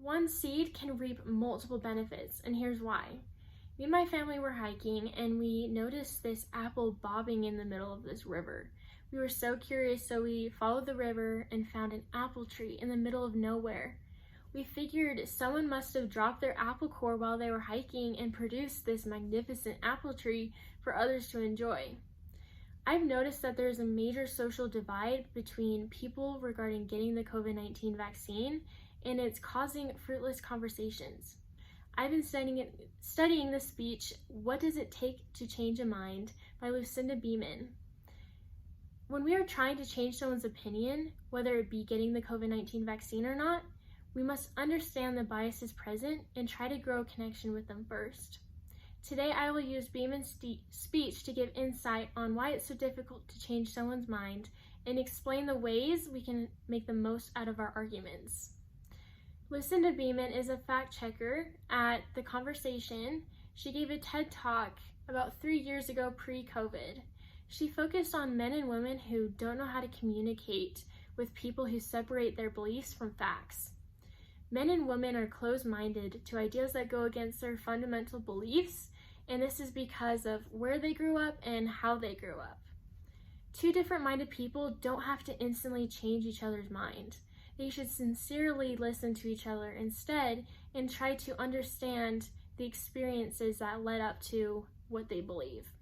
One seed can reap multiple benefits, and here's why. Me and my family were hiking, and we noticed this apple bobbing in the middle of this river. We were so curious, so we followed the river and found an apple tree in the middle of nowhere. We figured someone must have dropped their apple core while they were hiking and produced this magnificent apple tree for others to enjoy. I've noticed that there's a major social divide between people regarding getting the COVID-19 vaccine, and it's causing fruitless conversations. I've been studying the speech, "What Does It Take to Change a Mind?" by Lucinda Beeman. When we are trying to change someone's opinion, whether it be getting the COVID-19 vaccine or not, we must understand the biases present and try to grow a connection with them first. Today, I will use Beeman's speech to give insight on why it's so difficult to change someone's mind and explain the ways we can make the most out of our arguments. Lucinda Beeman is a fact checker at The Conversation. She gave a TED Talk about 3 years ago pre-COVID. She focused on men and women who don't know how to communicate with people who separate their beliefs from facts. Men and women are closed-minded to ideas that go against their fundamental beliefs, and this is because of where they grew up and how they grew up. Two different-minded people don't have to instantly change each other's mind. They should sincerely listen to each other instead and try to understand the experiences that led up to what they believe.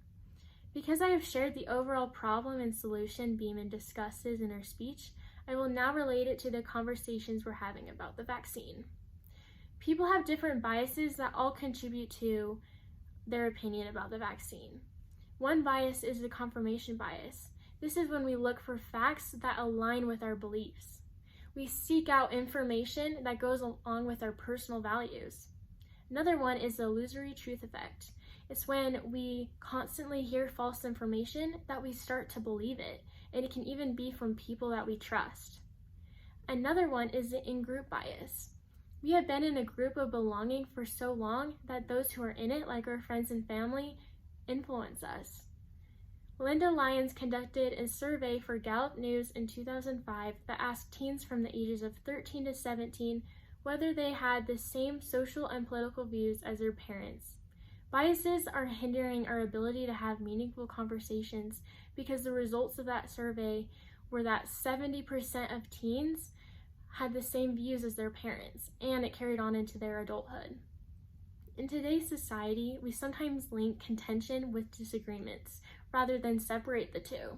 Because I have shared the overall problem and solution Beeman discusses in her speech, I will now relate it to the conversations we're having about the vaccine. People have different biases that all contribute to their opinion about the vaccine. One bias is the confirmation bias. This is when we look for facts that align with our beliefs. We seek out information that goes along with our personal values. Another one is the illusory truth effect. It's when we constantly hear false information that we start to believe it, and it can even be from people that we trust. Another one is the in-group bias. We have been in a group of belonging for so long that those who are in it, like our friends and family, influence us. Linda Lyons conducted a survey for Gallup News in 2005 that asked teens from the ages of 13 to 17 whether they had the same social and political views as their parents. Biases are hindering our ability to have meaningful conversations because the results of that survey were that 70% of teens had the same views as their parents, and it carried on into their adulthood. In today's society, we sometimes link contention with disagreements rather than separate the two.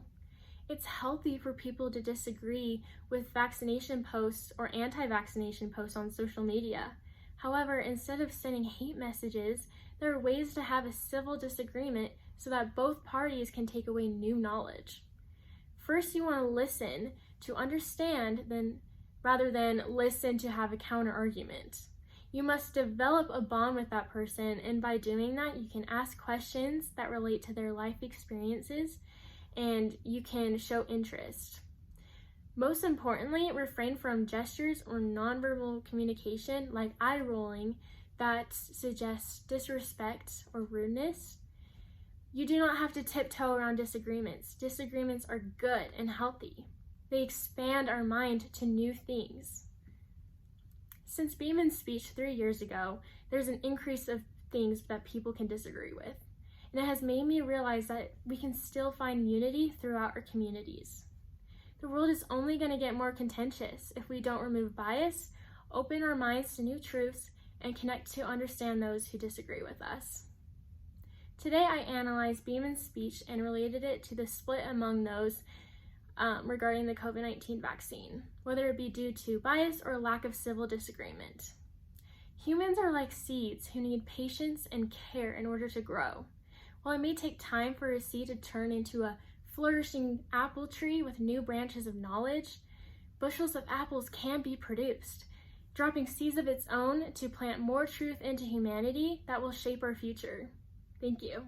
It's healthy for people to disagree with vaccination posts or anti-vaccination posts on social media. However, instead of sending hate messages, there are ways to have a civil disagreement so that both parties can take away new knowledge. First, you want to listen to understand rather than listen to have a counter argument. You must develop a bond with that person, and by doing that, you can ask questions that relate to their life experiences, and you can show interest. Most importantly, refrain from gestures or nonverbal communication like eye rolling that suggests disrespect or rudeness. You do not have to tiptoe around disagreements. Disagreements are good and healthy. They expand our mind to new things. Since Beeman's speech 3 years ago, there's an increase of things that people can disagree with. And it has made me realize that we can still find unity throughout our communities. The world is only going to get more contentious if we don't remove bias, open our minds to new truths, and connect to understand those who disagree with us. Today I analyzed Beeman's speech and related it to the split among those regarding the COVID-19 vaccine, whether it be due to bias or lack of civil disagreement. Humans are like seeds who need patience and care in order to grow. While it may take time for a seed to turn into a flourishing apple tree with new branches of knowledge, bushels of apples can be produced, dropping seeds of its own to plant more truth into humanity that will shape our future. Thank you.